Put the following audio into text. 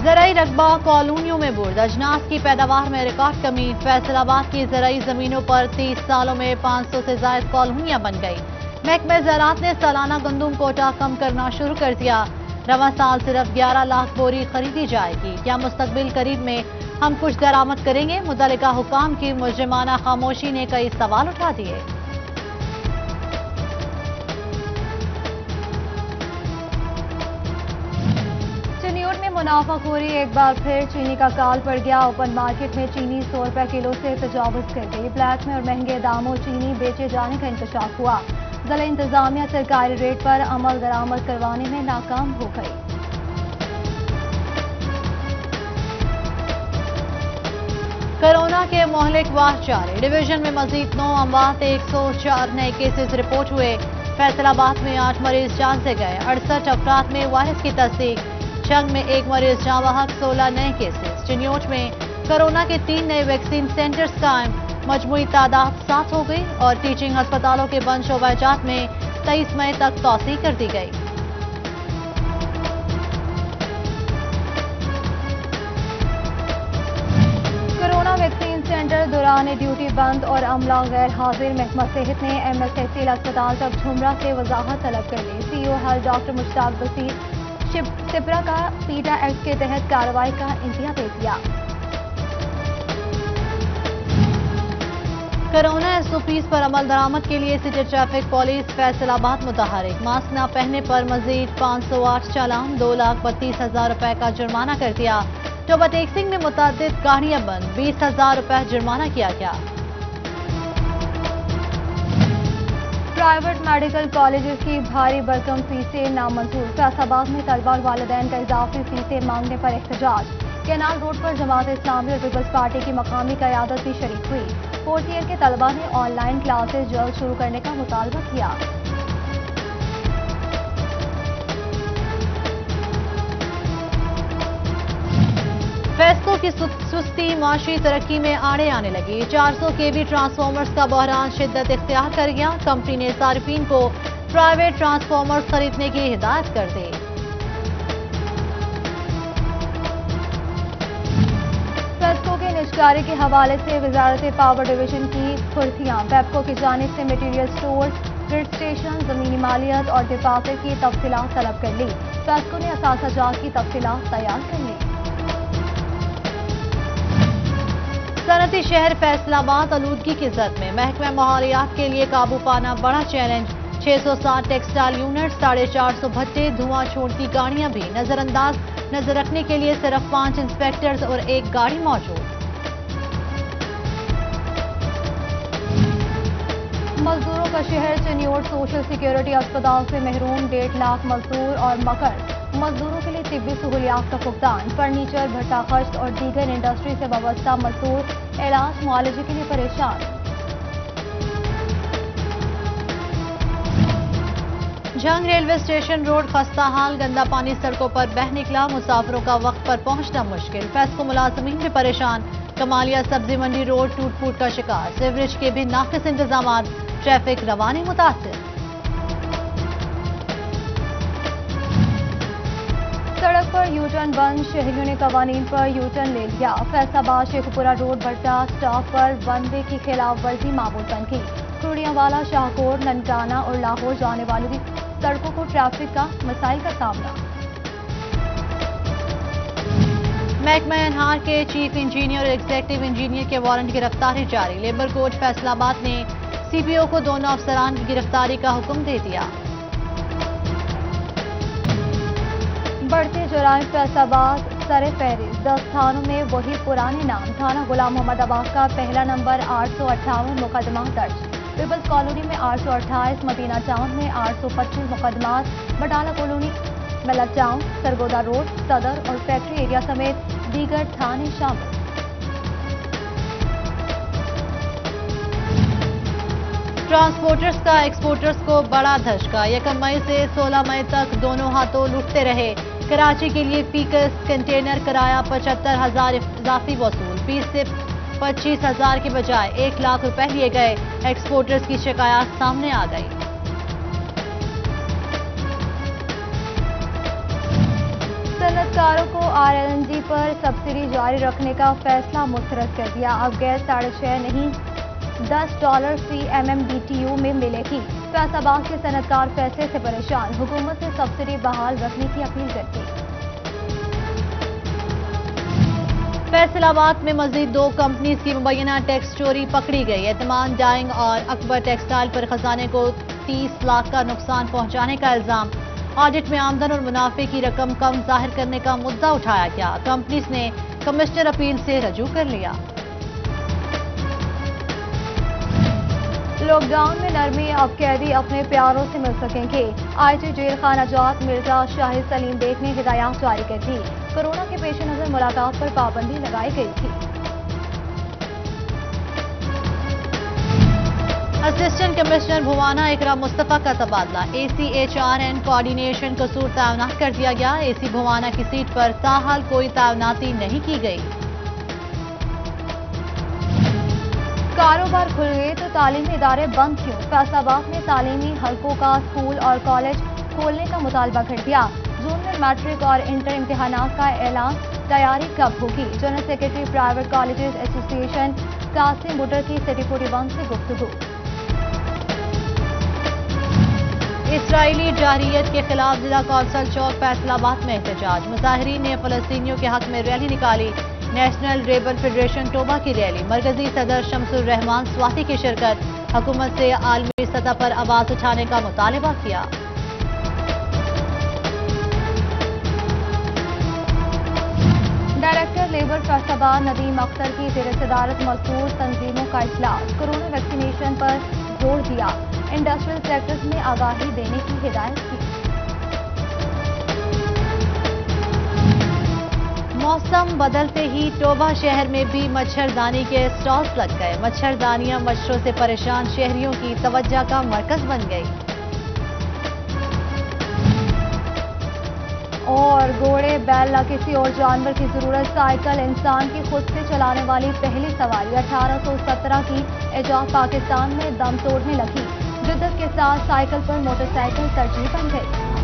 زرعی رقبہ کالونیوں میں برد، اجناس کی پیداوار میں ریکارڈ کمی، فیصل آباد کی زرعی زمینوں پر 30 سالوں میں 500 سے زائد کالونیاں بن گئی۔ محکمہ زراعت نے سالانہ گندم کوٹا کم کرنا شروع کر دیا۔ رواں سال صرف 11 لاکھ بوری خریدی جائے گی۔ کیا مستقبل قریب میں ہم کچھ درآمد کریں گے؟ متعلقہ حکام کی مجرمانہ خاموشی نے کئی سوال اٹھا دیے۔ منافع خوری ایک بار پھر چینی کا کال پڑ گیا۔ اوپن مارکیٹ میں چینی 100 روپے کلو سے تجاوز کر گئی۔ بلیک میں اور مہنگے داموں چینی بیچے جانے کا انکشاف ہوا۔ ضلع انتظامیہ سرکاری ریٹ پر عمل درآمد کروانے میں ناکام ہو گئی۔ کورونا کے مہلک وار جاری، ڈویژن میں مزید 9 اموات، 104 نئے کیسز رپورٹ ہوئے۔ فیصل آباد میں 8 مریض جان سے گئے، 68 افراد میں وائرس کی تصدیق۔ جنگ میں 1 مریض جاں بحق، 16 نئے کیسز۔ چنیوٹ میں کورونا کے 3 نئے ویکسین سینٹرز قائم، مجموعی تعداد 7 ہو گئی اور ٹیچنگ ہسپتالوں کے بند شعبہ جات میں 23 مئی تک توسیع کر دی گئی۔ کورونا ویکسین سینٹر دوران ڈیوٹی بند اور عملہ غیر حاضر۔ محکمہ صحت نے ایم ایس تحصیل اسپتال تک جھمرہ سے وضاحت طلب کر لی۔ سی او ہیلتھ ڈاکٹر مشتاق بصیر سپرا کا پیٹا ایکٹ کے تحت کارروائی کا انتہا دے دیا۔ کورونا SOPs پر عمل درآمد کے لیے سٹی ٹریفک پولیس فیصل آباد متحرک، ماسک نہ پہننے پر مزید 508 چالان، 2,32,000 روپے کا جرمانہ کر دیا۔ ٹوبہ ٹیکسنگ میں متعدد گاڑیاں بند، 20,000 روپے جرمانہ کیا گیا۔ پرائیویٹ میڈیکل کالجز کی بھاری بھرکم فیسیں نامنظور، فیصل آباد میں طلبہ اور والدین کا اضافی فیسیں مانگنے پر احتجاج۔ کینال روڈ پر جماعت اسلامی اور پیپلز پارٹی کی مقامی قیادت بھی شریک ہوئی۔ 4th ایئر کے طلبہ نے آن لائن کلاسز جلد شروع کرنے کا مطالبہ کیا۔ فیسکو کی سستی معاشی ترقی میں آڑے آنے لگی۔ 400 kV ٹرانسفارمرز کا بحران شدت اختیار کر گیا۔ کمپنی نے صارفین کو پرائیویٹ ٹرانسفارمرز خریدنے کی ہدایت کر دی۔ فیسکو کے نجکاری کے حوالے سے وزارت پاور ڈویژن کی پھرتیاں، پیپکو کی جانب سے میٹیریل سٹورز، گرڈ اسٹیشن، زمینی مالیت اور دفاتر کی تفصیلات طلب کر لی۔ فیسکو نے اثاثہ جات کی تفصیلات تیار کر لی۔ صنعتی شہر فیصل آباد آلودگی کی زد میں، محکمہ ماحولیات کے لیے قابو پانا بڑا چیلنج۔ 660 ٹیکسٹائل یونٹ، 450 بھٹے، دھواں چھوڑتی گاڑیاں بھی نظر رکھنے کے لیے صرف 5 انسپیکٹرز اور 1 گاڑی موجود۔ مزدوروں کا شہر چنیوٹ سوشل سیکیورٹی اسپتال سے محروم، 1.5 لاکھ مزدور اور مکر مزدوروں کے لیے طبی سہولیات کا فقدان، فرنیچر، بھٹا خشت اور دیگر انڈسٹری سے وابستہ مزدور علاج معالجے کے لیے پریشان۔ جنگ ریلوے اسٹیشن روڈ خستہ حال، گندا پانی سڑکوں پر بہہ نکلا، مسافروں کا وقت پر پہنچنا مشکل، فیسکو ملازمین بھی پریشان۔ کمالیہ سبزی منڈی روڈ ٹوٹ پھوٹ کا شکار، سیوریج کے بھی ناقص انتظامات، ٹریفک روانی متاثر۔ سڑک پر یو ٹرن بند، شہریوں نے قوانین پر یو ٹرن لے لیا۔ فیصل آباد شیخ پورہ روڈ بٹا اسٹاپ پر ون وے کی خلاف ورزی معمول بن گئی۔ کھوڑیاں والا، شاہکوٹ، ننکانہ اور لاہور جانے والی سڑکوں کو ٹریفک کا مسائل کا سامنا۔ محکمہ انہار کے چیف انجینئر اور ایگزیکٹو انجینئر کے وارنٹ گرفتاری جاری، لیبر کورٹ فیصل آباد نے CPO کو دونوں افسران کی گرفتاری کا حکم دے دیا۔ بڑھتے جرائم، فیصل آباد سر فہرست، 10 تھانوں میں وہی پرانے نام، تھانہ غلام محمد عباس کا پہلا نمبر، 858 مقدمات درج، پیپلز کالونی میں 828، مدینہ ٹاؤن میں 825 مقدمات، بٹالہ کالونی، ملک ٹاؤن، سرگودا روڈ، صدر اور فیکٹری ایریا سمیت دیگر تھانے شامل۔ ٹرانسپورٹرز کا ایکسپورٹرز کو بڑا دھچکا، 1 مئی سے 16 مئی تک دونوں ہاتھوں لوٹتے رہے۔ کراچی کے لیے فیکس کنٹینر کرایہ 75,000 اضافی وصول، 20 سے 25,000 کے بجائے 1 لاکھ روپے لیے گئے۔ ایکسپورٹرز کی شکایات سامنے آ گئی۔ صنعتکاروں کو RLNG پر سبسڈی جاری رکھنے کا فیصلہ مسترد کر دیا. اب گیس $6.5 نہیں $10 فی MMBTU میں ملے گی. فیصل آباد کے صنعتکار فیصلے سے پریشان، حکومت سے سبسڈی بحال رکھنے کی اپیل کرتی. فیصل آباد میں مزید 2 کمپنیز کی مبینہ ٹیکس چوری پکڑی گئی. اعتماد ڈائنگ اور اکبر ٹیکسٹائل پر خزانے کو 30 لاکھ کا نقصان پہنچانے کا الزام. آڈٹ میں آمدن اور منافع کی رقم کم ظاہر کرنے کا مدعا اٹھایا گیا. کمپنیز نے کمشنر اپیل سے رجوع کر لیا. لاک ڈاؤن میں نرمی، اب قیدی اپنے پیاروں سے مل سکیں گے. IG جیل خانہ جات مرزا شاہد سلیم بیگ نے ہدایات جاری کر دی. کورونا کے پیش نظر ملاقات پر پابندی لگائی گئی تھی. اسسٹنٹ کمشنر بھوانا اقرا مصطفیٰ کا تبادلہ. ACHRN کوآرڈینیشن قصور تعینات کر دیا گیا. AC بھوانا کی سیٹ پر تاحال کوئی تعیناتی نہیں کی گئی. کاروبار کھل گئے تو تعلیمی ادارے بند کیوں؟ فیصل آباد میں تعلیمی حلقوں کا اسکول اور کالج کھولنے کا مطالبہ کر دیا. جونیئر میٹرک اور انٹر امتحانات کا اعلان، تیاری کب ہوگی؟ جنرل سیکرٹری پرائیویٹ کالجز ایسوسی ایشن قاسم بٹر کی City 41 سے گفتگو. اسرائیلی جارحیت کے خلاف ضلع کونسل چوک فیصل آباد میں احتجاج. مظاہرین نے فلسطینیوں کے حق میں ریلی نکالی. نیشنل ریبل فیڈریشن ٹوبا کی ریلی. مرکزی صدر شمس الرحمان سواتی کی شرکت. حکومت سے عالمی سطح پر آواز اٹھانے کا مطالبہ کیا. ڈائریکٹر لیبر فیصل آباد ندیم اختر کی زیر صدارت مذکور تنظیموں کا اجلاس. کورونا ویکسینیشن پر زور دیا. انڈسٹریل سیکٹرز میں آگاہی دینے کی ہدایت کی. موسم بدلتے ہی ٹوبا شہر میں بھی مچھردانی کے اسٹالز لگ گئے. مچھردانیاں مچھروں سے پریشان شہریوں کی توجہ کا مرکز بن گئی. اور گھوڑے، بیل یا کسی اور جانور کی ضرورت، سائیکل انسان کی خود سے چلانے والی پہلی سواری. 1817 کی ایجاد پاکستان میں دم توڑنے لگی. جدت کے ساتھ سائیکل پر موٹر سائیکل ترجیح بن گئی.